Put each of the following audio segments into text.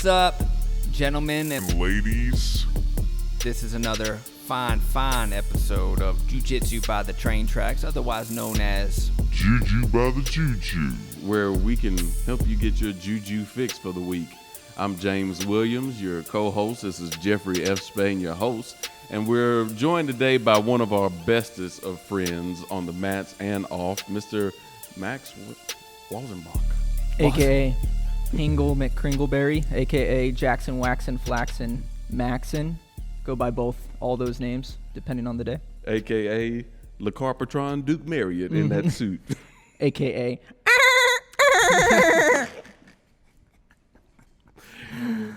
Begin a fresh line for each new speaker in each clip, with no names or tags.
What's up, gentlemen and
ladies?
This is another fine episode of Jiu-Jitsu by the Train Tracks, otherwise known as
Juju by the Juju,
where we can help you get your juju fix for the week. I'm James Williams, your co-host. This is Jeffrey F. Spain, your host. And we're joined today by one of our bestest of friends on the mats and off, Mr. Max Walzenbach.
A.K.A. Hingle McCringleberry, a.k.a. Jackson Waxon Flaxon Maxon. Go by all those names, depending on the day.
A.K.A. Le Carpatron Duke Marriott in that suit.
A.k.a.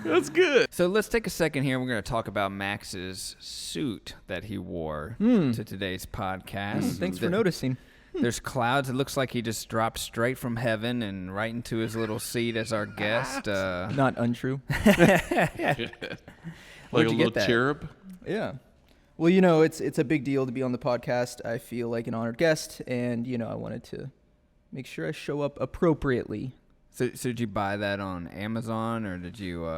That's good.
So let's take a second here. We're going to talk about Max's suit that he wore to today's podcast.
Thanks for noticing.
There's clouds. It looks like he just dropped straight from heaven and right into his little seat as our guest.
Not untrue.
Like a
you
little
get that?
cherub.
Yeah. Well, you know, it's a big deal to be on the podcast. I feel like an honored guest, and, you know, I wanted to make sure I show up appropriately.
So did you buy that on Amazon, or did you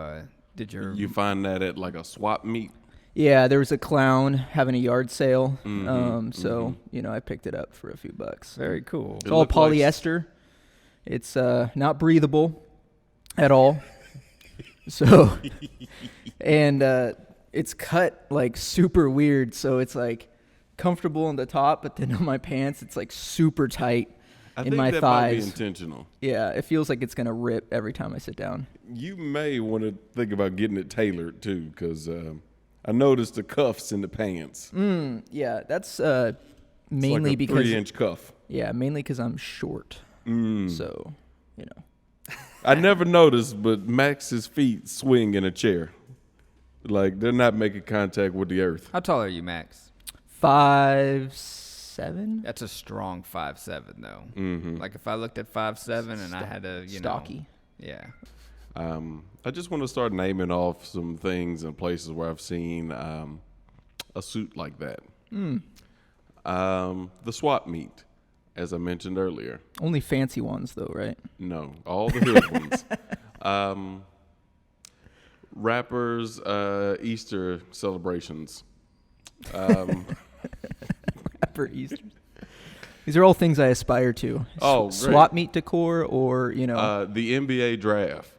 You find that at like a swap meet?
Yeah, there was a clown having a yard sale, so, you know, I picked it up for a few bucks.
Very cool.
It's all polyester. It's not breathable at all. So, and it's cut like super weird. So it's like comfortable on the top, but then on my pants, it's like super tight in my
that
thighs.
might be intentional.
Yeah, it feels like it's going to rip every time I sit down.
You may want to think about getting it tailored too, because I noticed the cuffs in the pants.
Yeah, that's
It's
mainly
like a
because
3-inch cuff.
Yeah, mainly because I'm short. So, you know.
I never noticed, but Max's feet swing in a chair. Like, they're not making contact with the earth.
How tall are you, Max?
5'7".
That's a strong 5'7", though. Mm-hmm. Like if I looked at 5'7" and I had a,
stocky.
Yeah.
I just want to start naming off some things and places where I've seen a suit like that. The swap meet, as I mentioned earlier.
Only fancy ones, though, right?
No, all the hood ones. Rappers' Easter celebrations.
Rapper Easter. These are all things I aspire to.
Oh, great.
Swap meet decor, or, you know.
The NBA draft.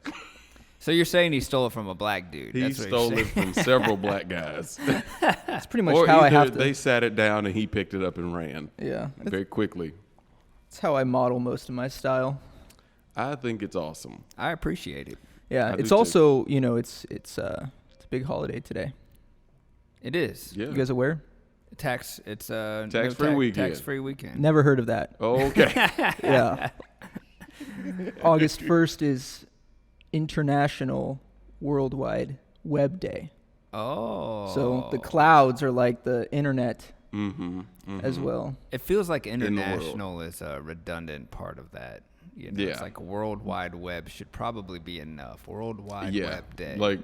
So you're saying he stole it from a black dude?
He
That's what
stole
you're
it from several black guys.
That's pretty much
Or
how I
either
have to.
they sat it down and he picked it up and ran
Yeah.
very quickly.
That's how I model most of my style.
I think it's awesome.
I appreciate it.
Yeah.
I do
It's
too.
also, you know, it's a big holiday today.
It is.
Yeah.
You guys aware?
Tax-free weekend.
Tax-free weekend.
Never heard of that.
Oh, okay.
Yeah. August 1st is International Worldwide Web Day.
Oh.
So the clouds are like the internet as well.
It feels like
the world.
international is a redundant part of that. You know,
Yeah.
It's like World Wide Web should probably be enough. World Wide
Yeah.
Web Day.
Like,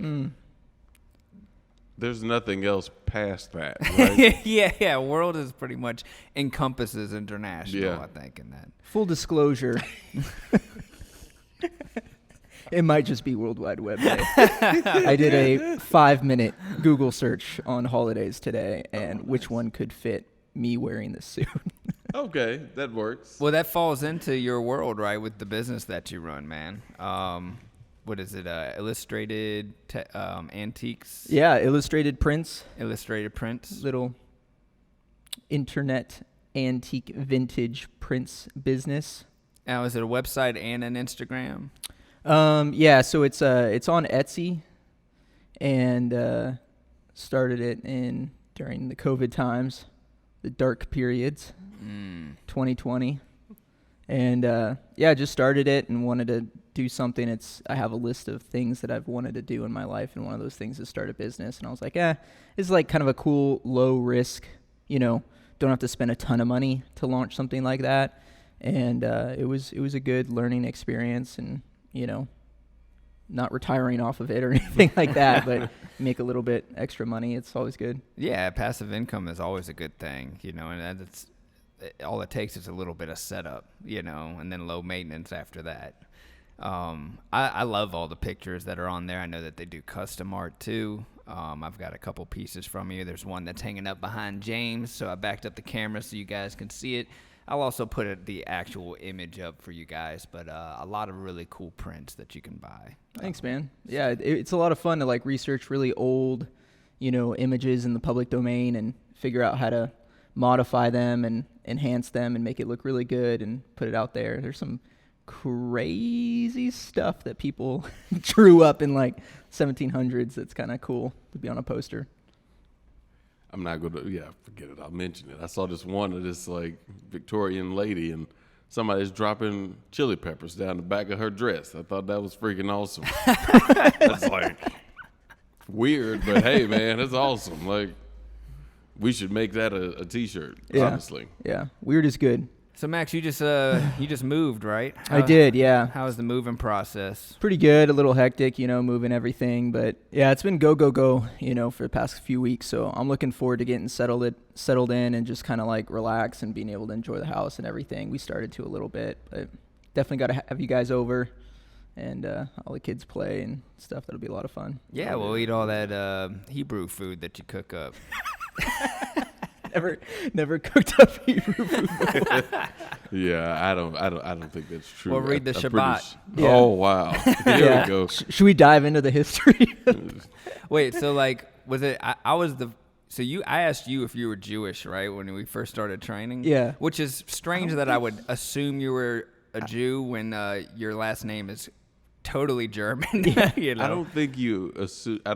there's nothing else past that, right?
yeah. World is pretty much encompasses international,
Yeah.
I think, in that.
Full disclosure. It might just be World Wide Web Day. I did a 5-minute Google search on holidays today, and which one could fit me wearing this suit.
Okay, that works.
Well, that falls into your world, right, with the business that you run, man. What is it? Illustrated antiques?
Yeah, illustrated prints,
Illustrated prints?
little internet antique vintage prints business.
Now, is it a website and an Instagram?
Yeah, so it's on Etsy, and started it during the COVID times, the dark periods, 2020, and yeah, just started it and wanted to do something. I have a list of things that I've wanted to do in my life, and one of those things is start a business. And I was like, this is like kind of a cool low risk, you know, don't have to spend a ton of money to launch something like that, and it was a good learning experience, and you know, not retiring off of it or anything like that, but make a little bit extra money. It's always good.
Yeah, passive income is always a good thing, you know, and it's all it takes is a little bit of setup, you know, and then low maintenance after that. I love all the pictures that are on there. I know that they do custom art too. I've got a couple pieces from you. There's one that's hanging up behind James, so I backed up the camera so you guys can see it. I'll also put the actual image up for you guys, but a lot of really cool prints that you can buy.
Thanks, man. Yeah, it's a lot of fun to like research really old, images in the public domain and figure out how to modify them and enhance them and make it look really good and put it out there. There's some crazy stuff that people drew up in like 1700s that's kind of cool to be on a poster.
I'm not going to, forget it. I'll mention it. I saw this one of this like Victorian lady and somebody's dropping chili peppers down the back of her dress. I thought that was freaking awesome. That's like weird, but hey, man, that's awesome. Like, we should make that a t-shirt, honestly.
Yeah, weird is good.
So Max, you just moved, right?
I did, yeah.
How was the moving process?
Pretty good, a little hectic, moving everything, but yeah, it's been go, for the past few weeks. So I'm looking forward to getting settled in and just kind of like relax and being able to enjoy the house and everything. We started to a little bit, but definitely got to have you guys over and all the kids play and stuff. That'll be a lot of fun.
Yeah, we'll eat all that Hebrew food that you cook up.
Never cooked up Hebrew food before.
Yeah, I don't think that's true.
We'll read the Shabbat.
Yeah.
Oh wow, here we go.
Should we dive into the history?
Wait, so like, was it? I asked you if you were Jewish, right, when we first started training.
Yeah.
Which is strange that I would assume you were a Jew when your last name is totally German.
Yeah.
I don't think you assume. I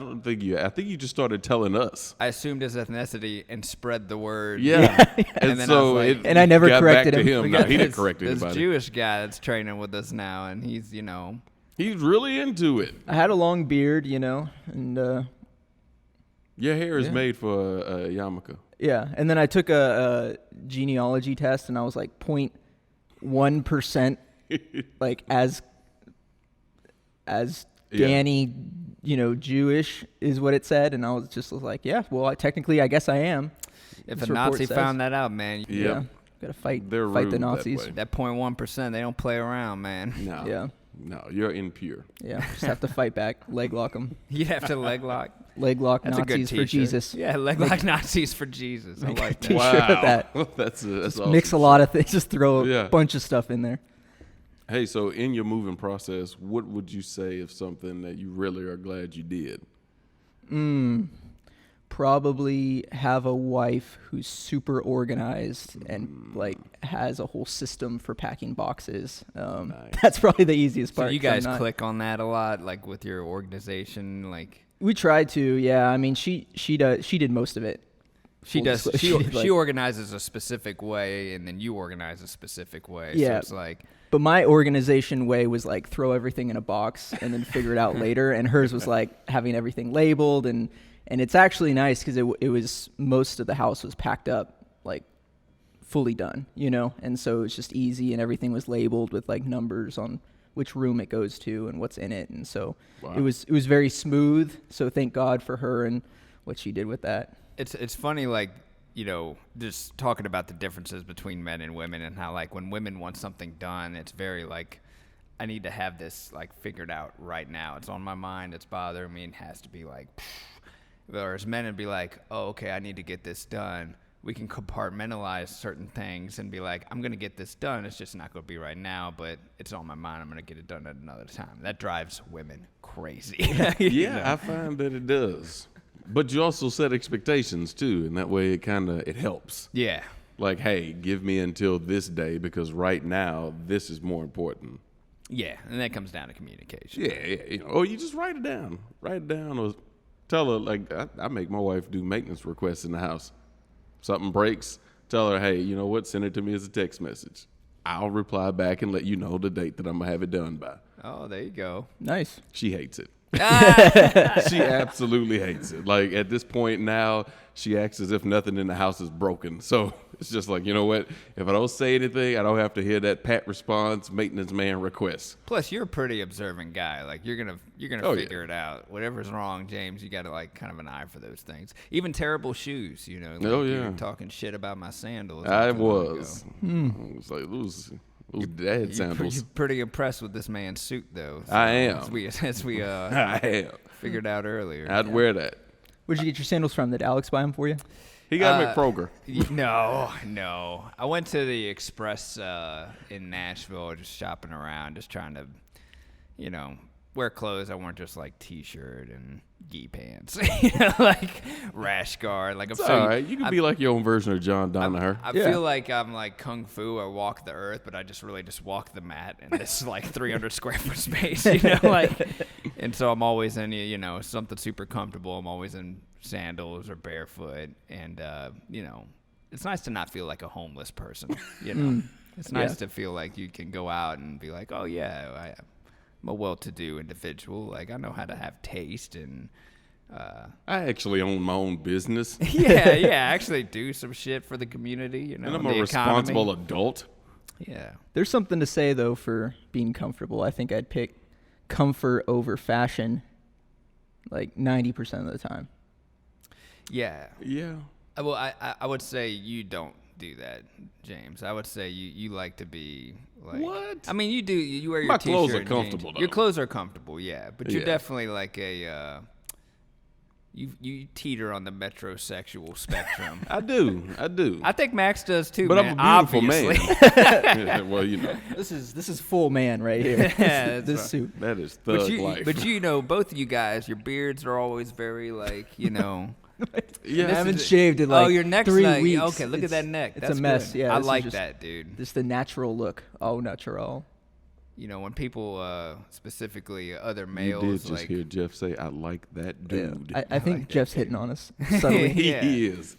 think you just started telling us.
I assumed his ethnicity and spread the word.
Yeah.
And then I was like,
and I never
got
corrected
back to
him.
him.
We
No,
got
he didn't
this-
correct
this
anybody.
Jewish guy that's training with us now, and he's
He's really into it.
I had a long beard, and
Your hair is made for a yarmulke.
yeah. And then I took a genealogy test, and I was like 0.1%, like as Danny, Jewish is what it said, and I was just like, yeah, well, I guess I am.
if
This
a
report
Nazi
says.
found that out, man,
Yep.
Yeah, gotta fight
They're
the
rude that
Nazis.
way.
that 0.1%, they don't play around, man.
No.
Yeah,
No, you're impure.
yeah, just have to fight back, leg lock them,
You'd have to leg lock.
leg lock
That's a good
Nazis
t-shirt.
for Jesus.
Yeah, leg lock Nazis for Jesus. I like that.
T-shirt of that.
That's
Just
awesome.
mix a lot of things, just throw
Yeah.
a bunch of stuff in there.
Hey, so in your moving process, what would you say of something that you really are glad you did?
Probably have a wife who's super organized and like has a whole system for packing boxes.
Nice.
That's probably the easiest
So
part.
you
'cause I'm
guys
not-
click on that a lot, like with your organization, like
We tried to, yeah. I mean, she did most of it.
she
Full
does.
disclosure,
She
like-
organizes a specific way, and then you organize a specific way. So
Yeah.
it's like,
But my organization way was like throw everything in a box and then figure it out later. And hers was like having everything labeled and it's actually nice because it was most of the house was packed up, like fully done, And so it was just easy and everything was labeled with like numbers on which room it goes to and what's in it. And so
Wow.
it was very smooth. So thank God for her and what she did with that.
it's funny, like, just talking about the differences between men and women and how, like, when women want something done, it's very, like, I need to have this, like, figured out right now. It's on my mind. It's bothering me. It has to be, like, whereas men would be like, oh, okay, I need to get this done. We can compartmentalize certain things and be like, I'm going to get this done. It's just not going to be right now, but it's on my mind. I'm going to get it done at another time. That drives women crazy.
Yeah, I find that it does. But you also set expectations too, and that way it helps.
Yeah.
Like, hey, give me until this day because right now this is more important.
Yeah, and that comes down to communication.
Yeah. Or you just write it down. Or tell her, like, I make my wife do maintenance requests in the house. Something breaks, tell her, hey, you know what? Send it to me as a text message. I'll reply back and let you know the date that I'm going to have it done by.
Oh, there you go.
Nice.
She hates it. She absolutely hates it. Like, at this point now, she acts as if nothing in the house is broken. So it's just like, you know what? If I don't say anything, I don't have to hear that pat response, maintenance man request.
Plus, you're a pretty observant guy. Like, you're gonna
Oh,
figure it out. Whatever's wrong, James, you got to, like, kind of an eye for those things. Even terrible shoes, Like,
Oh,
you
yeah.
were talking shit about my sandals.
I
not too long
was.
ago.
I was like, Those dad sandals.
You're pretty impressed with this man's suit, though. So,
I am.
As we
I am.
figured out earlier.
I'd wear that.
Where'd you get your sandals from? Did Alex buy them for you?
He got them at Kroger.
No. I went to the Express in Nashville, just shopping around, just trying to, wear clothes that weren't just like T-shirt and gi pants, like rash guard. Like
It's all right. You can be like your own version of John Danaher.
I feel like I'm like Kung Fu. I walk the earth, but I just walk the mat in this like 300 square foot space, and so I'm always in, something super comfortable. I'm always in sandals or barefoot, and it's nice to not feel like a homeless person. It's nice to feel like you can go out and be like, oh yeah, I'm a well-to-do individual. Like I know how to have taste, and
I actually own my own business.
I actually do some shit for the community.
And I'm a responsible adult.
Yeah.
There's something to say though for being comfortable. I think I'd pick comfort over fashion, like 90% of the time.
Yeah.
Yeah.
Well, I would say you don't do that, James. I would say you like to be like.
What?
I mean, you do. You wear your
My
T-shirt.
clothes are
and
comfortable,
jeans.
though.
Your clothes are comfortable, yeah. But you're
Yeah.
definitely like a. You teeter on the metrosexual spectrum.
I do.
I think Max does too.
But
man,
I'm a beautiful
obviously.
man. Well,
This is full man right here.
Yeah,
this
right.
suit.
that is thug life.
But both of you guys, your beards are always very like.
yeah,
I haven't shaved in like
your neck's
3
like,
weeks.
okay, look at that neck.
It's
That's
a mess.
good.
Yeah,
I
this is
like
just-
that, dude.
Just the natural look. Oh, natural.
When people, specifically other
you
males,
did just
like
hear Jeff say, "I like that dude."
I think Jeff's hitting on us subtly.
Yeah.
He is.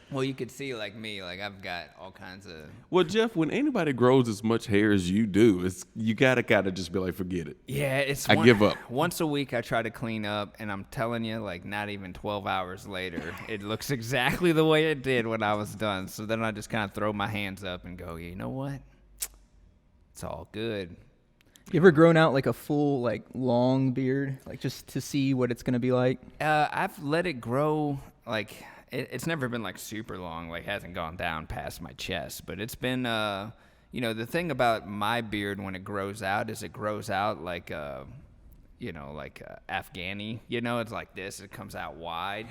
well, you could see like me, like I've got all kinds of.
Well, Jeff, when anybody grows as much hair as you do, you gotta just be like, forget it.
Yeah,
I give up.
Once a week, I try to clean up, and I'm telling you, like not even 12 hours later, it looks exactly the way it did when I was done. So then I just kind of throw my hands up and go, you know what? It's all good.
You ever grown out like a full like long beard, like just to see what it's gonna be like?
I've let it grow, like it's never been like super long, like hasn't gone down past my chest, but it's been the thing about my beard when it grows out is it grows out like Afghani, it's like this, it comes out wide,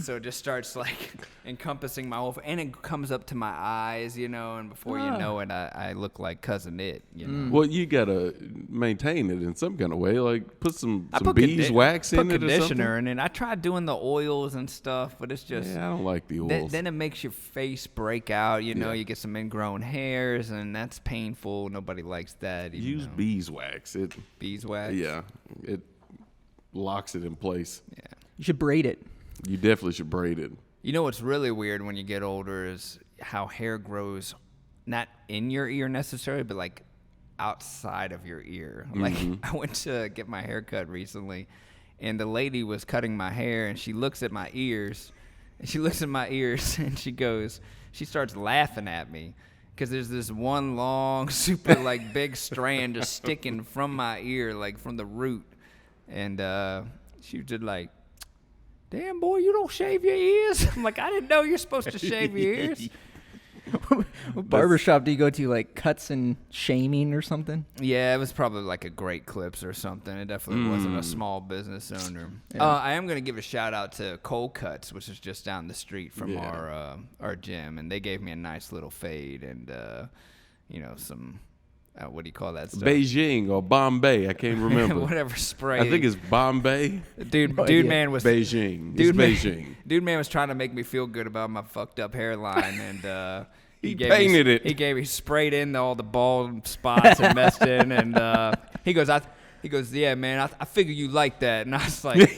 so it just starts like encompassing my whole, and it comes up to my eyes, and before you know it, I look like Cousin It,
Well, you gotta maintain it in some kind of way, like put some
I put
beeswax in
put
it or
conditioner
something.
in it. I tried doing the oils and stuff, but it's just
Yeah, I don't like the oils.
then it makes your face break out. You get some ingrown hairs, and that's painful. Nobody likes that.
Use beeswax.
Beeswax.
Yeah, it locks it in place.
Yeah.
You should braid it.
You definitely should braid it.
You know what's really weird when you get older is how hair grows, not in your ear necessarily, but like outside of your ear. Like I went to get my hair cut recently, and the lady was cutting my hair, and she looks at my ears, and she starts laughing at me. Because there's this one long, super like big strand just sticking from my ear, like from the root, and she was just like, "Damn boy, you don't shave your ears." I'm like, I didn't know you're supposed to shave your ears.
What barbershop do you go to? Like cuts and shaming or something?
Yeah, it was probably like a Great Clips or something. It definitely wasn't a small business owner.
Yeah.
I am going to give a shout out to Cold Cuts, which is just down the street from
Yeah.
our gym, and they gave me a nice little fade and some what do you call that stuff?
Beijing or Bombay, I can't remember.
Whatever spray.
I think it's Bombay.
dude
idea.
man was
Beijing.
Dude
It's
man,
Beijing.
dude man was trying to make me feel good about my fucked up hairline, and
He
gave
painted
me,
it.
He gave me sprayed in all the bald spots and messed in, and he goes, yeah, man, I figure you like that, and I was like,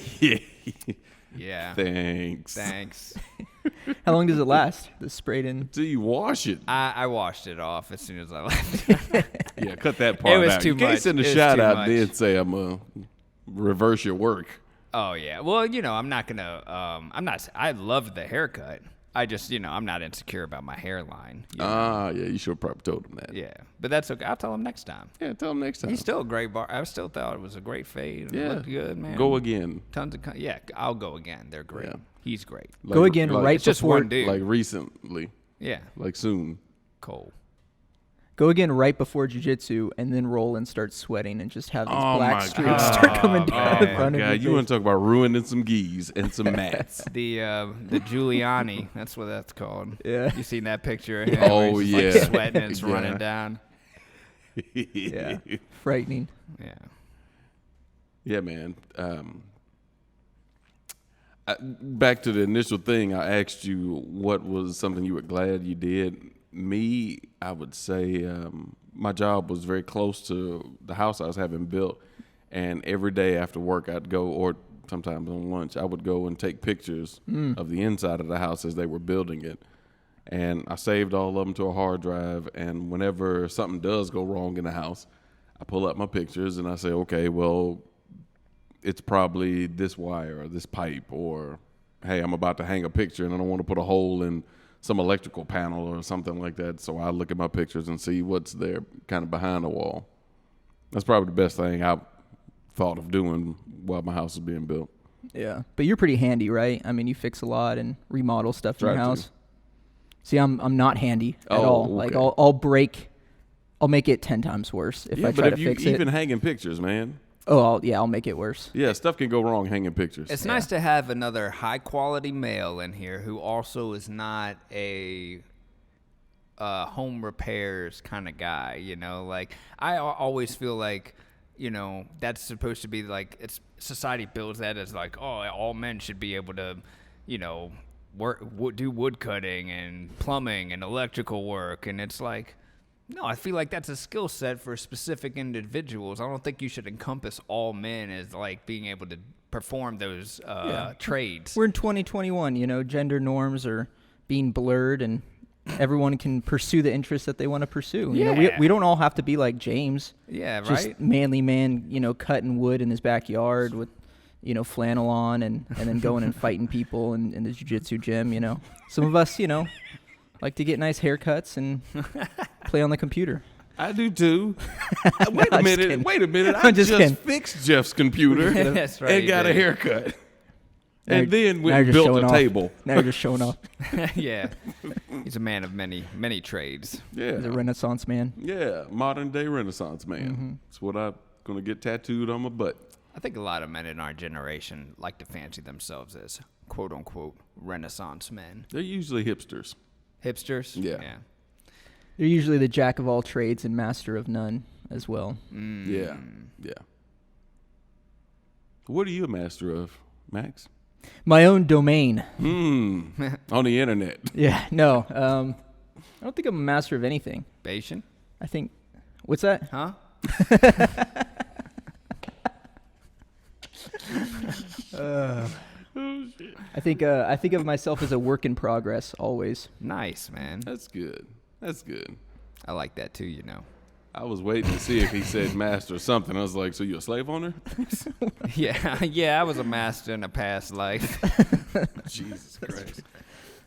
yeah,
Thanks.
How long does it last? The sprayed in.
Till you wash it.
I washed it off as soon as I left.
Yeah, cut that part out.
was too
You can't
much.
send a
It was
shout
too
out
much.
and then say I'm going to reverse your work.
Oh yeah, well, I'm not gonna. I loved the haircut. I just, I'm not insecure about my hairline.
Yeah, you should have probably told him that.
Yeah, but that's okay. I'll tell him next time.
Yeah, tell him next time.
He's still a great bar. I still thought it was a great fade.
Yeah.
It looked good, man.
Go again.
Tons of yeah. I'll go again. They're great.
Yeah.
He's great.
Go again right
it's just
before.
one dude.
Like recently.
Yeah.
Like soon.
Cole.
Go again right before jiu-jitsu and then roll and start sweating and just have these black streaks
God.
start coming down in
Oh
front
my
of
God, you
you.
want to talk about ruining some gis and some mats?
The Giuliani, that's what that's called.
Yeah.
You seen that picture of him?
Oh,
where he's just,
yeah.
like, sweating and it's
Yeah.
running down.
Yeah. Frightening.
Yeah.
Yeah, man. Back to the initial thing, I asked you what was something you were glad you did. Me, I would say my job was very close to the house I was having built, and every day after work I'd go, or sometimes on lunch, I would go and take pictures of the inside of the house as they were building it. And I saved all of them to a hard drive, and whenever something does go wrong in the house, I pull up my pictures and I say, okay, well, it's probably this wire or this pipe, or, hey, I'm about to hang a picture and I don't want to put a hole in some electrical panel or something like that. So I look at my pictures and see what's there kind of behind the wall. That's probably the best thing I thought of doing while my house was being built.
Yeah. But you're pretty handy, right? I mean, you fix a lot and remodel stuff in
Try
your
to.
house. See, I'm not handy at
Oh,
all.
okay.
Like I'll make it 10 times worse if I try to fix it.
Even hanging pictures, man.
Oh, I'll make it worse.
Yeah, stuff can go wrong hanging pictures.
It's nice to have another high-quality male in here who also is not a home repairs kind of guy, you know? Like, I always feel like, you know, that's supposed to be like, society builds that as like, oh, all men should be able to, you know, do wood cutting and plumbing and electrical work. And it's like, no, I feel like that's a skill set for specific individuals. I don't think you should encompass all men as like being able to perform those trades.
We're in 2021, you know, gender norms are being blurred and everyone can pursue the interests that they want to pursue. You know, we don't all have to be like James.
Yeah,
just
right?
manly man, you know, cutting wood in his backyard with, you know, flannel on and then going and fighting people in the jiu-jitsu gym, you know. Some of us, you know, like to get nice haircuts and play on the computer.
I do too. Wait a minute. I
I'm just kidding.
fixed Jeff's computer
That's right,
and
you
got a
did.
haircut.
Now
And
you're-
then
now you're
we
just
built
showing
a
off.
table.
Now you're just showing off.
Yeah. He's a man of many trades.
Yeah.
He's a Renaissance man.
Yeah, modern day Renaissance man. That's what I'm going to get tattooed on my butt.
I think a lot of men in our generation like to fancy themselves as quote-unquote Renaissance men.
They're usually hipsters.
Hipsters?
Yeah.
They're usually the jack of all trades and master of none as well.
Yeah. What are you a master of, Max?
My own domain.
On the internet.
Yeah, no. I don't think I'm a master of anything.
Bayesian?
I think, what's that?
Huh?
I think of myself as a work in progress always.
Nice, man.
That's good. That's good.
I like that too, you know.
I was waiting to see if he said master or something. I was like, so you a slave owner?
Yeah, I was a master in a past life.
Jesus Christ.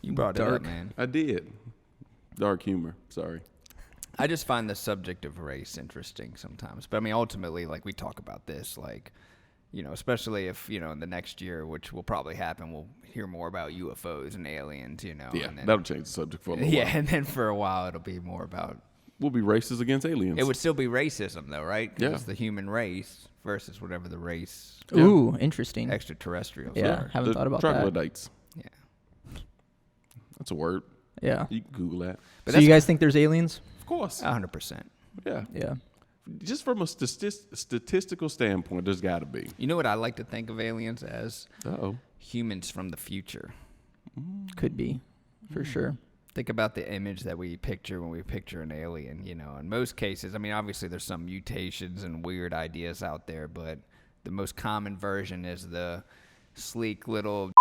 You brought it up,
Dark.
man.
I did. Dark humor. Sorry.
I just find the subject of race interesting sometimes. But I mean, ultimately, like, we talk about this, like, you know, especially if, you know, in the next year, which will probably happen, we'll hear more about UFOs and aliens, you know.
Yeah,
and then,
that'll change the subject for a little
yeah,
while.
and then for a while, it'll be more about...
We'll be racist against aliens.
It would still be racism, though, right? 'Cause
Yeah.
it's the human race versus whatever the race
Yeah.
Ooh, interesting.
extraterrestrials
Yeah,
are.
haven't thought about that.
troglodytes.
Yeah.
That's a word.
Yeah.
You can Google that.
But
So you
that's
guys think there's aliens?
Of course.
100%.
Yeah.
Yeah.
Just from a statistical standpoint, there's got to be.
You know what I like to think of aliens as?
Uh-oh.
Humans from the future.
Could be, for sure.
Think about the image that we picture when we picture an alien, you know. In most cases, I mean, obviously there's some mutations and weird ideas out there, but the most common version is the sleek little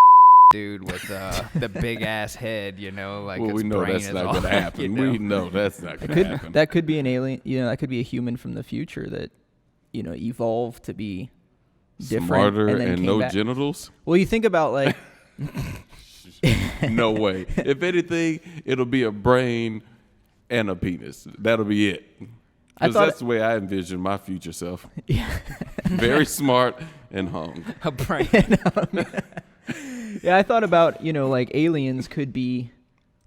dude with the big ass head, you know, like
Well,
its
we know
brain
that's
is
not
all,
going to happen.
you know.
We know that's not going to happen.
That could be an alien. You know, that could be a human from the future that, you know, evolved to be different.
Smarter
and, then
and
came
no
back.
genitals?
Well, you think about like,
No way. If anything, it'll be a brain and a penis. That'll be it.
I
Because
thought
that's the way I envision my future self.
yeah,
Very smart and hung.
A brain.
yeah. I thought about, you know, like aliens could be,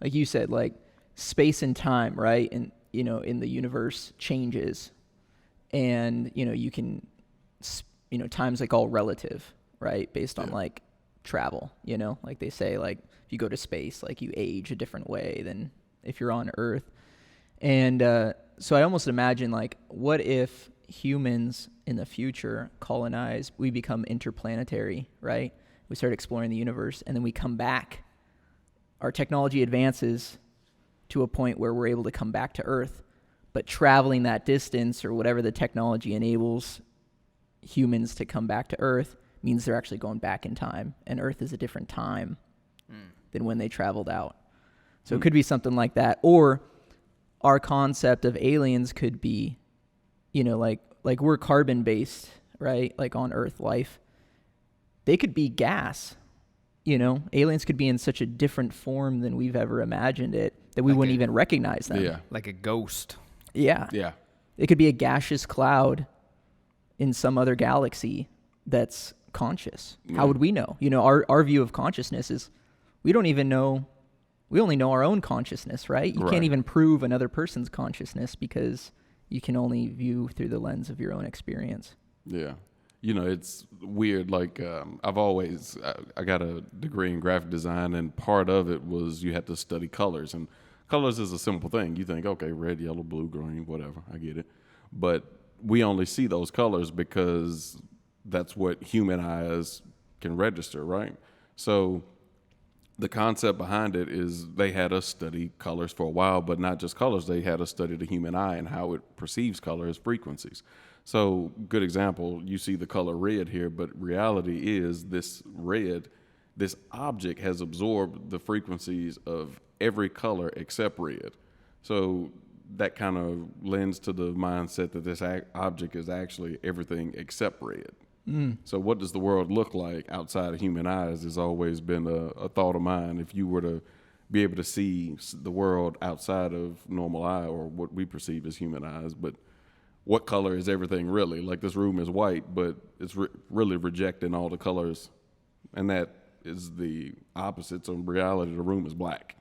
like you said, like space and time, right? And in the universe changes, and you can, time's like all relative, right? Based on like travel, like they say, like if you go to space, like you age a different way than if you're on Earth. And so I almost imagine, like, what if humans in the future we become interplanetary, right? We start exploring the universe, and then we come back. Our technology advances to a point where we're able to come back to Earth, but traveling that distance or whatever the technology enables humans to come back to Earth means they're actually going back in time, and Earth is a different time than when they traveled out. So it could be something like that. Or our concept of aliens could be, like we're carbon-based, right? Like on Earth life. They could be gas. Aliens could be in such a different form than we've ever imagined it that we wouldn't even recognize them.
Yeah.
Like a ghost.
Yeah.
Yeah.
It could be a gaseous cloud in some other galaxy that's conscious.
Yeah.
How would we know? Our view of consciousness is we only know our own consciousness, right? You can't even prove another person's consciousness because you can only view through the lens of your own experience.
Yeah. It's weird. Like, I got a degree in graphic design, and part of it was you had to study colors. And colors is a simple thing. You think, okay, red, yellow, blue, green, whatever. I get it. But we only see those colors because that's what human eyes can register, right? So the concept behind it is they had us study colors for a while, but not just colors. They had us study the human eye and how it perceives color as frequencies. So, good example, you see the color red here, but reality is this object has absorbed the frequencies of every color except red. So that kind of lends to the mindset that this object is actually everything except red. So what does the world look like outside of human eyes has always been a thought of mine. If you were to be able to see the world outside of normal eye or what we perceive as human eyes, but what color is everything really? Like this room is white, but it's really rejecting all the colors, and that is the opposite. So in reality, the room is black.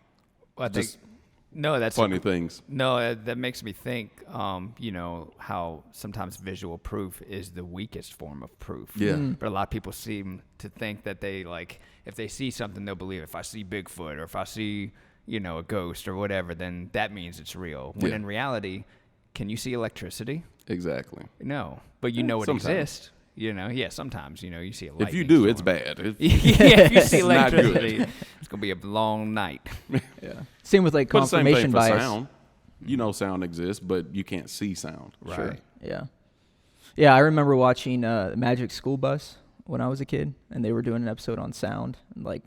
Well, that's
funny things.
No, that makes me think, how sometimes visual proof is the weakest form of proof.
Yeah.
But a lot of people seem to think that they, like, if they see something, they'll believe it. If I see Bigfoot or if I see, a ghost or whatever, then that means it's real. When in reality, can you see electricity?
Exactly.
No, but it
sometimes.
exists. Sometimes, you see a lightning
If you do,
storm.
it's bad.
If you see
It's not good.
electricity, it's going to be a long night.
Yeah. Same with like
But the same
confirmation
thing for
bias.
sound. Sound exists, but you can't see sound.
Right.
Sure.
Yeah. Yeah, I remember watching Magic School Bus when I was a kid, and they were doing an episode on sound. And, like,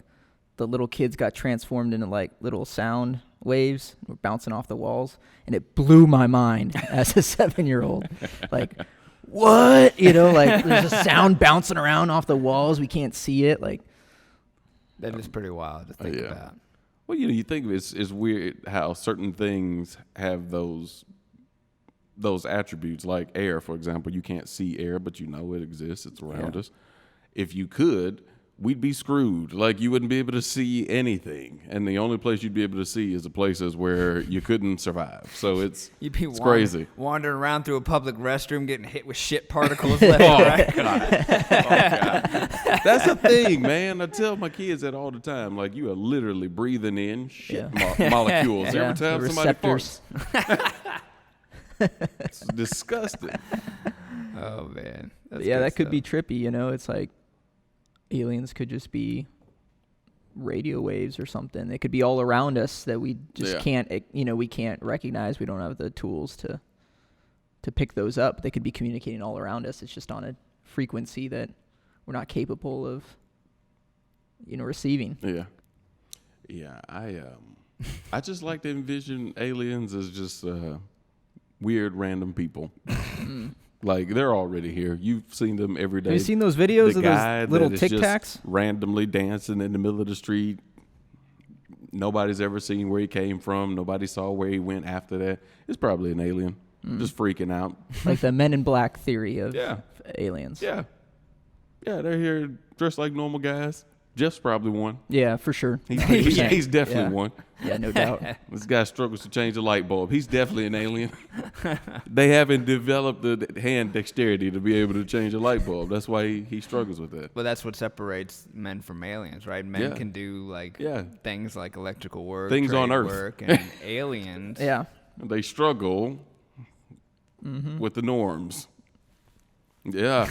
the little kids got transformed into, like, little sound waves, were bouncing off the walls, and it blew my mind as a 7-year-old. Like, what? Like, there's a sound bouncing around off the walls. We can't see it. Like,
That is pretty wild to think about.
Well, you think it's weird how certain things have those attributes, like air, for example. You can't see air, but it exists. It's around us. If you could, we'd be screwed. Like, you wouldn't be able to see anything. And the only place you'd be able to see is the places where you couldn't survive. So it's crazy.
Wandering around through a public restroom getting hit with shit particles left and right.
God. That's the thing, man. I tell my kids that all the time. Like, you are literally breathing in shit molecules every time somebody farts. It's disgusting.
Oh, man.
That could be trippy, It's like aliens could just be radio waves or something. They could be all around us that we just can't, we can't recognize. We don't have the tools to pick those up. They could be communicating all around us. It's just on a frequency that we're not capable of, receiving.
Yeah. Yeah. I just like to envision aliens as just weird random people. Like, they're already here. You've seen them every day.
Have you seen those videos
the
of
guy
those little
that is
Tic
just
Tacs?
randomly dancing in the middle of the street. Nobody's ever seen where he came from. Nobody saw where he went after that. It's probably an alien just freaking out.
Like the Men in Black theory of aliens.
Yeah. Yeah, they're here dressed like normal guys. Jeff's probably one.
Yeah, for sure.
He's definitely one.
Yeah, no doubt.
This guy struggles to change a light bulb. He's definitely an alien. They haven't developed the hand dexterity to be able to change a light bulb. That's why he struggles with that.
Well, that's what separates men from aliens, right? Men can do things like electrical work,
things on Earth,
work, and aliens.
Yeah.
They struggle with the norms. Yeah.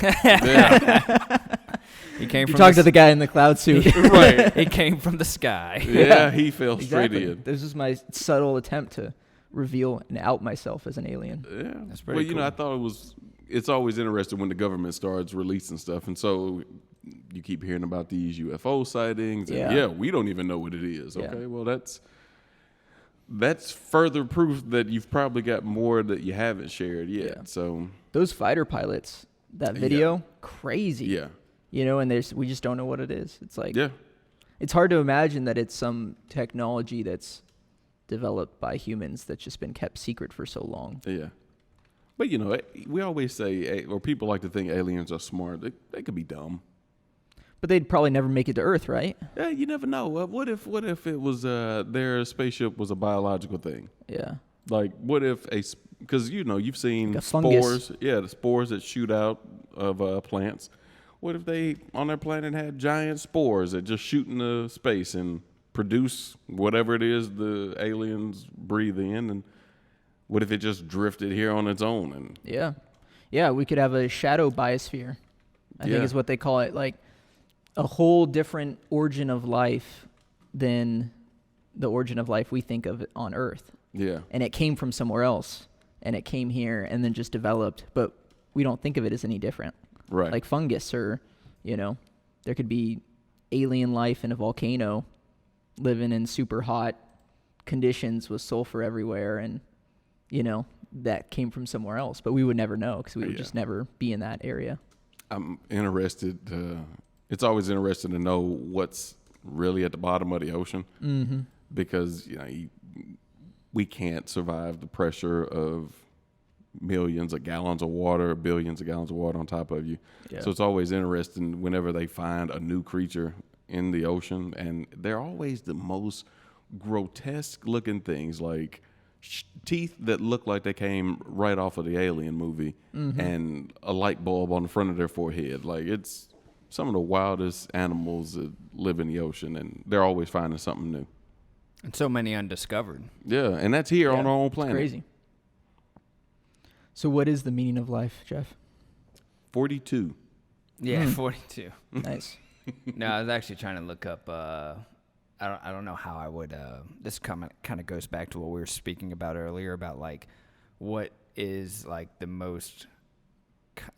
He came.
You talked to the guy in the cloud suit.
Right.
He came from the sky.
Yeah, he fell straight
Exactly.
in.
This is my subtle attempt to reveal and out myself as an alien.
Yeah.
That's pretty
cool. I thought it's always interesting when the government starts releasing stuff. And so you keep hearing about these UFO sightings. And we don't even know what it is.
Yeah.
Okay, well, that's further proof that you've probably got more that you haven't shared yet.
Yeah.
So
Those fighter pilots, that video, crazy.
Yeah.
And we just don't know what it is. It's like,
Yeah.
it's hard to imagine that it's some technology that's developed by humans that's just been kept secret for so long.
Yeah. But, we always say, or people like to think aliens are smart. They could be dumb.
But they'd probably never make it to Earth, right?
Yeah, you never know. What if it was their spaceship was a biological thing?
Yeah.
Like, what if because you've seen
Like a fungus.
spores, the spores that shoot out of plants. What if they on their planet had giant spores that just shoot into space and produce whatever it is the aliens breathe in? And what if it just drifted here on its own? And
Yeah, we could have a shadow biosphere, I think is what they call it. Like a whole different origin of life than the origin of life we think of on Earth.
Yeah.
And it came from somewhere else, and it came here and then just developed, but we don't think of it as any different.
Right.
Like fungus, or, there could be alien life in a volcano living in super hot conditions with sulfur everywhere, and, that came from somewhere else, but we would never know because we would just never be in that area.
I'm interested. It's always interesting to know what's really at the bottom of the ocean, because we can't survive the pressure of millions of gallons of water, billions of gallons of water on top of you.
Yeah.
So it's always interesting whenever they find a new creature in the ocean, and they're always the most grotesque looking things, like teeth that look like they came right off of the Alien movie, and a light bulb on the front of their forehead. Like, it's some of the wildest animals that live in the ocean, and they're always finding something new.
And so many undiscovered.
Yeah, and that's here on our own planet.
It's crazy. So what is the meaning of life, Jeff?
42.
Yeah, 42.
Nice.
No, I was actually trying to look up. I don't know how I would. This kind of goes back to what we were speaking about earlier about like what is like the most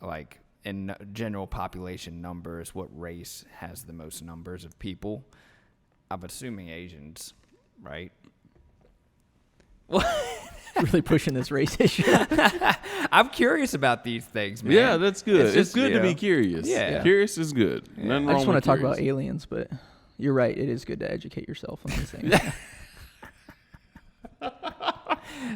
like in general population numbers. What race has the most numbers of people? I'm assuming Asians, right?
Really pushing this race issue.
I'm curious about these things, man.
Yeah, that's good. It's
just,
good to be curious.
Yeah.
Curious is good. Nothing
I
wrong
just want
with
to talk about
curious.
aliens, but you're right. It is good to educate yourself on these things.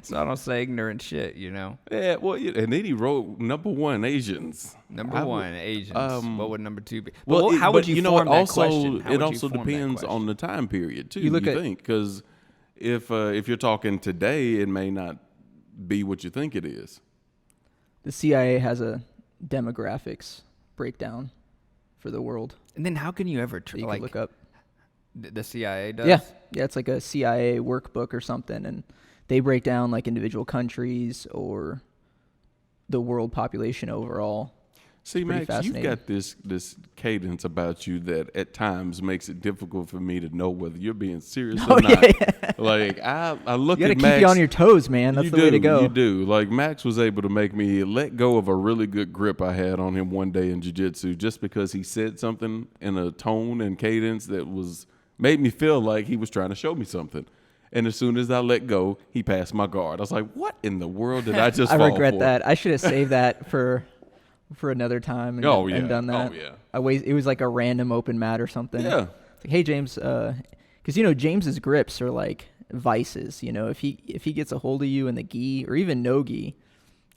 So I don't say ignorant shit,
Yeah, well, and then he wrote number one, Asians.
Number one, Asians. What would number two be?
Well,
how would you form that
also,
question? How
it
would you
also
form that
depends
question?
on the time period too.
You look at-
think, because if you're talking today, it may not be what you think it is.
The CIA has a demographics breakdown for the world
And then how can you ever
that you can look up.
the CIA does?
Yeah, it's like a CIA workbook or something, and they break down like individual countries or the world population overall.
See,
pretty
Max, you've
fascinating.
got this cadence about you that at times makes it difficult for me to know whether you're being serious or not.
Yeah.
Like I look
You got to
at
keep
Max.
you on your toes, man. That's
You
the way to go.
You do. Like, Max was able to make me let go of a really good grip I had on him one day in jiu-jitsu just because he said something in a tone and cadence that made me feel like he was trying to show me something. And as soon as I let go, he passed my guard. I was like, what in the world did I just
I
fall
regret
for?
that. I should have saved that for another time and,
Oh, yeah.
and done that.
Oh, yeah.
It was like a random open mat or something.
Yeah.
It's like, hey, James, because, James's grips are like vices. If he gets a hold of you in the gi or even no gi,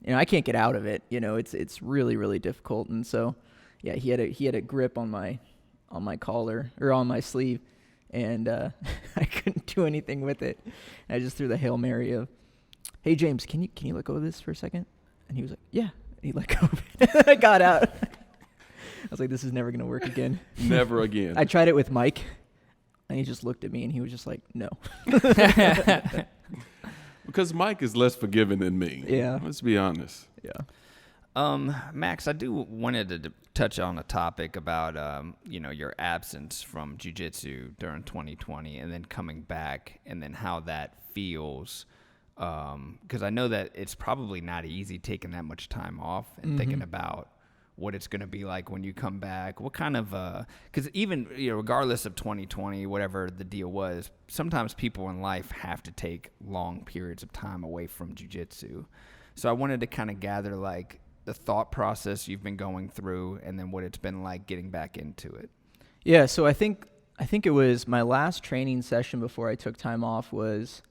I can't get out of it. It's really, really difficult. And so, yeah, he had a grip on my my collar or on my sleeve, and I couldn't do anything with it. I just threw the Hail Mary of, "Hey James, can you let go of this for a second?" And he was like, "Yeah." And he let go of it. I got out. I was like, "This is never gonna work again."
Never again.
I tried it with Mike, and he just looked at me and he was just like, "No."
Because Mike is less forgiving than me.
Yeah.
Let's be honest.
Yeah.
Max, I wanted to touch on a topic about, your absence from jiu-jitsu during 2020 and then coming back, and then how that feels. Because I know that it's probably not easy taking that much time off and thinking about what it's going to be like when you come back. What kind of, because even, regardless of 2020, whatever the deal was, sometimes people in life have to take long periods of time away from jiu-jitsu. So I wanted to kind of gather like the thought process you've been going through, and then what it's been like getting back into it.
Yeah. So I think it was my last training session before I took time off was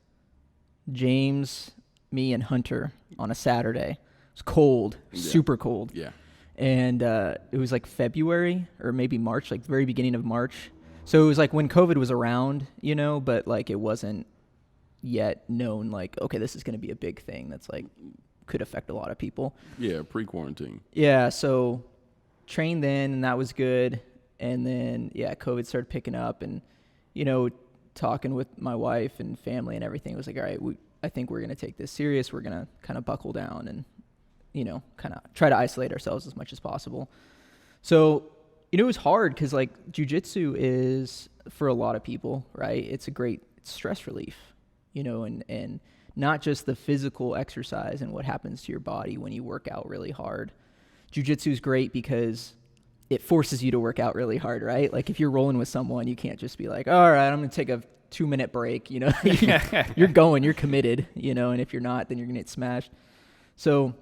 James, me, and Hunter on a Saturday. It was cold, super cold.
Yeah.
And it was like February or maybe March, like the very beginning of March. So it was like when COVID was around, but like it wasn't yet known like, okay, this is going to be a big thing that's like could affect a lot of people.
Yeah, pre-quarantine.
Yeah, so trained then, and that was good. And then, COVID started picking up, and, talking with my wife and family and everything, it was like, all right, I think we're going to take this serious. We're going to kind of buckle down and, kind of try to isolate ourselves as much as possible. So, it was hard because, like, jiu-jitsu is, for a lot of people, right, it's a great stress relief, and not just the physical exercise and what happens to your body when you work out really hard. Jiu-jitsu is great because it forces you to work out really hard, right? Like if you're rolling with someone, you can't just be like, all right, I'm going to take a 2-minute break, You're going, you're committed, and if you're not, then you're going to get smashed. So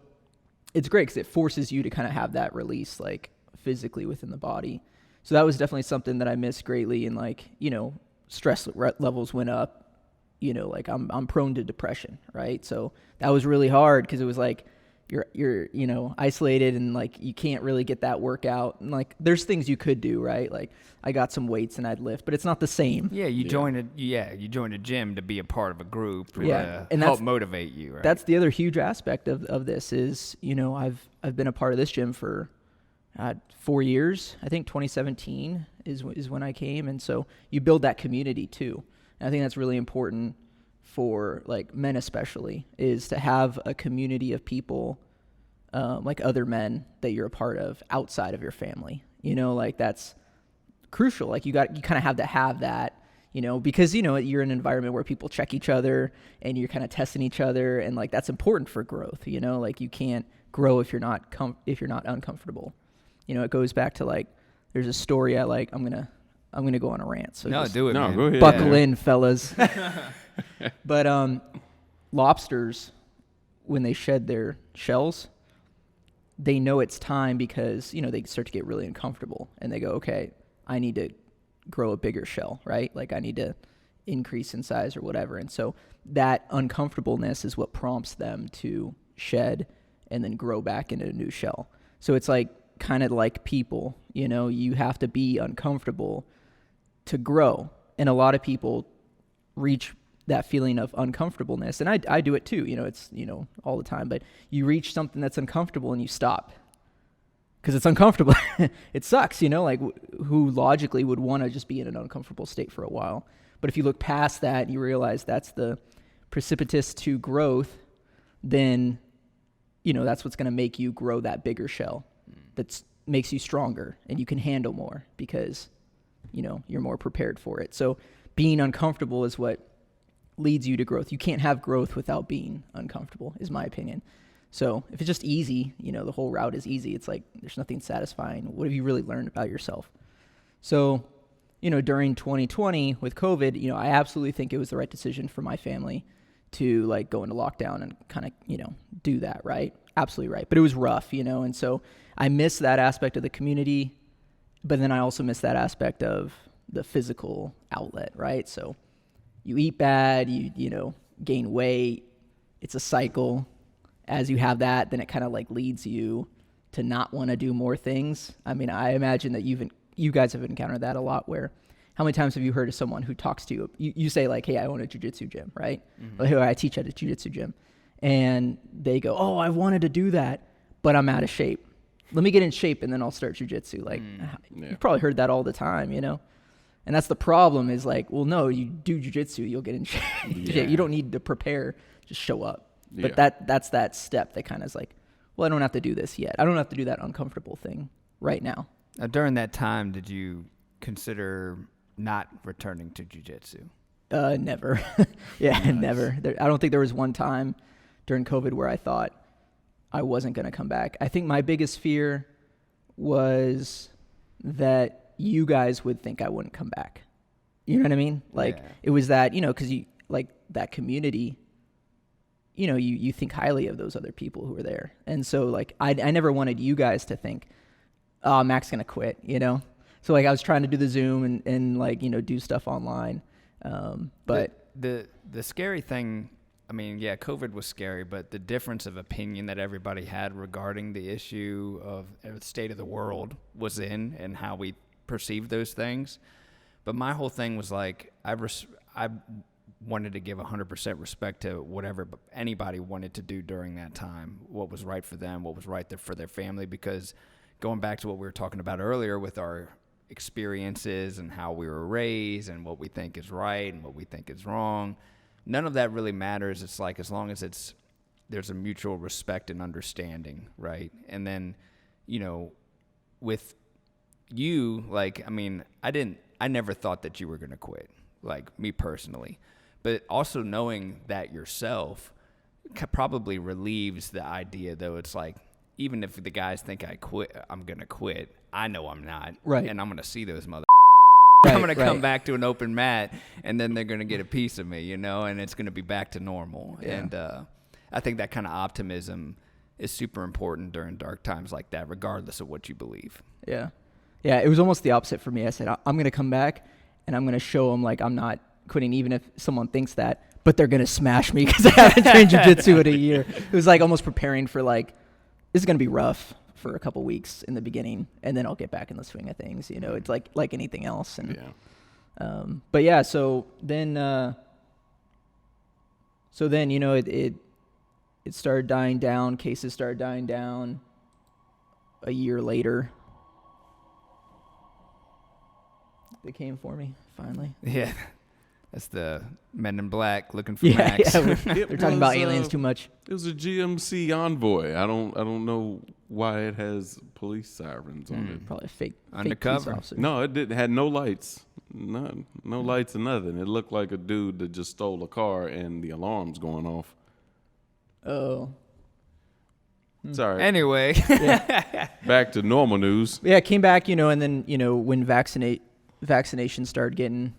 it's great because it forces you to kind of have that release, like physically within the body. So that was definitely something that I missed greatly, and like, stress levels went up. Like I'm prone to depression, right? So that was really hard because it was like you're isolated, and like you can't really get that workout. And like there's things you could do, right? Like I got some weights and I'd lift, but it's not the same.
Yeah, you joined a gym to be a part of a group and
and
help motivate you, right?
That's the other huge aspect of this is, I've been a part of this gym for 4 years. I think 2017 is when I came, and so you build that community too. I think that's really important for like men especially, is to have a community of people like other men that you're a part of outside of your family. Like that's crucial. Like you kind of have to have that, because you're in an environment where people check each other and you're kind of testing each other, and like that's important for growth. Like you can't grow if you're not uncomfortable. It goes back to like there's a story I'm gonna go on a rant. So
do it. Man.
Go ahead.
Buckle in, fellas. But lobsters, when they shed their shells, they know it's time because they start to get really uncomfortable, and they go, okay, I need to grow a bigger shell, right? Like I need to increase in size or whatever. And so that uncomfortableness is what prompts them to shed and then grow back into a new shell. So it's like kind of like people, you have to be uncomfortable to grow. And a lot of people reach that feeling of uncomfortableness. And I do it too, it's, all the time, but you reach something that's uncomfortable and you stop because it's uncomfortable. It sucks, like who logically would want to just be in an uncomfortable state for a while. But if you look past that and you realize that's the precipitous to growth, then, that's what's going to make you grow that bigger shell that makes you stronger and you can handle more because you're more prepared for it. So being uncomfortable is what leads you to growth. You can't have growth without being uncomfortable, is my opinion. So if it's just easy, the whole route is easy. It's like there's nothing satisfying. What have you really learned about yourself? So, during 2020 with COVID, I absolutely think it was the right decision for my family to like go into lockdown and kind of, do that, right? Absolutely right. But it was rough, and so I miss that aspect of the community. But then I also miss that aspect of the physical outlet, right? So you eat bad, you gain weight. It's a cycle. As you have that, then it kind of like leads you to not want to do more things. I mean, I imagine that you've you guys have encountered that a lot where how many times have you heard of someone who talks to you? You say like, hey, I own a jiu-jitsu gym, right? Or, hey, I teach at a jiu-jitsu gym. And they go, oh, I wanted to do that, but I'm out of shape. Let me get in shape and then I'll start jiu-jitsu. Like, you've probably heard that all the time, you know? And that's the problem is like, well, no, you do jiu-jitsu, you'll get in shape.
Yeah.
You don't need to prepare, just show up.
Yeah.
But that's that step that kind of is like, well, I don't have to do this yet. I don't have to do that uncomfortable thing right now.
During that time, did you consider not returning to jiu-jitsu?
Never. Never. I don't think there was one time during COVID where I thought I wasn't going to come back. I think my biggest fear was that you guys would think I wouldn't come back. You know what I mean? Like, it was that, you know, because you, like, that community, you know, you think highly of those other people who are there. And so, like, I never wanted you guys to think, oh, Mac's going to quit, you know? So, like, I was trying to do the Zoom and like, you know, do stuff online. But
the scary thing, I mean, yeah, COVID was scary, but the difference of opinion that everybody had regarding the issue of the state of the world was in and how we perceived those things. But my whole thing was like, I wanted to give 100% respect to whatever anybody wanted to do during that time, what was right for them, what was right for their family, because going back to what we were talking about earlier with our experiences and how we were raised and what we think is right and what we think is wrong, none of that really matters. It's like, as long as there's a mutual respect and understanding, right? And then, you know, with you, like, I mean, I never thought that you were going to quit, like, me personally. But also knowing that yourself probably relieves the idea, though. It's like, even if the guys think I'm going to quit, I know I'm not.
Right.
And I'm going to see those mother.
Right,
I'm going to come back to an open mat, and then they're going to get a piece of me, you know, and it's going to be back to normal.
Yeah.
And I think that kind of optimism is super important during dark times like that, regardless of what you believe.
Yeah. Yeah, it was almost the opposite for me. I said, I'm going to come back, and I'm going to show them, like, I'm not quitting, even if someone thinks that, but they're going to smash me because I haven't trained jiu-jitsu in a year. It was, like, almost preparing for, like, this is going to be rough for a couple weeks in the beginning, and then I'll get back in the swing of things. You know, it's like anything else. And, but yeah, so then, you know, it started dying down. Cases started dying down a year later. They came for me, finally.
Yeah. That's the Men in Black looking for Max.
Yeah, they're talking about aliens too much.
It was a GMC Envoy. I don't know why it has police sirens on it.
Probably a fake
Undercover.
police officer.
No, it had no lights. No lights or nothing. It looked like a dude that just stole a car and the alarm's going off.
Oh.
Sorry.
Anyway.
Back to normal news.
Yeah, it came back, you know, and then, you know, when vaccination started getting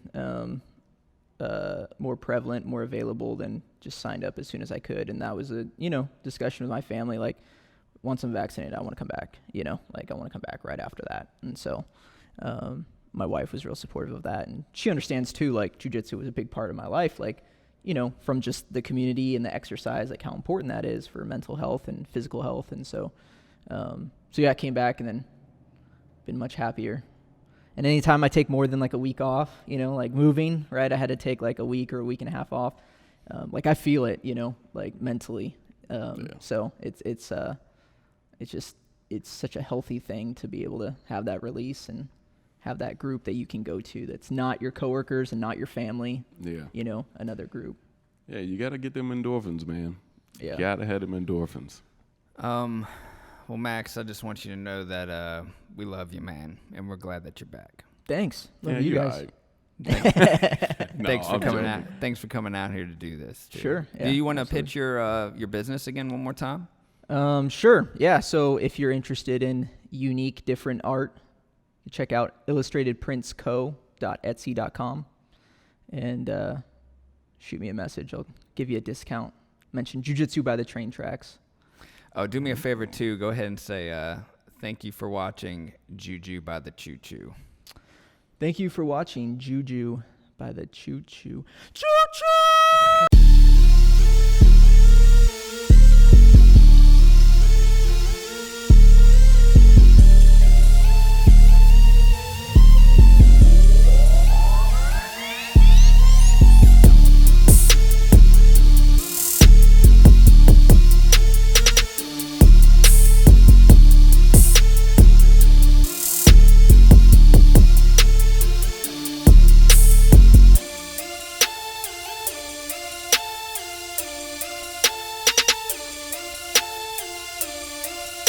more prevalent, more available, then just signed up as soon as I could. And that was a, you know, discussion with my family, like, once I'm vaccinated, I want to come back, you know, like, I want to come back right after that. And so my wife was real supportive of that. And she understands, too, like, jiu-jitsu was a big part of my life, like, you know, from just the community and the exercise, like, how important that is for mental health and physical health. And so, yeah, I came back and then been much happier. And anytime I take more than like a week off, you know, like moving, right? I had to take like a week or a week and a half off. Like I feel it, you know, like mentally. So it's such a healthy thing to be able to have that release and have that group that you can go to that's not your coworkers and not your family.
Yeah.
You know, another group.
Yeah, you got to get them endorphins, man.
Yeah.
You got to have them endorphins.
Well, Max, I just want you to know that we love you, man, and we're glad that you're back.
Thanks. Love
Yeah,
you
you're
guys.
all right.
Thanks for
I'm
coming
joking.
out. Thanks for coming out here to do this. Too.
Sure. Yeah,
Do you want to
absolutely.
pitch your business again one more time?
Sure. Yeah. So if you're interested in unique, different art, check out illustratedprintsco.etsy.com and shoot me a message. I'll give you a discount. Mention Jiu-Jitsu by the train tracks.
Oh, do me a favor, too. Go ahead and say thank you for watching Juju by the Choo Choo.
Thank you for watching Juju by the Choo Choo. Choo Choo!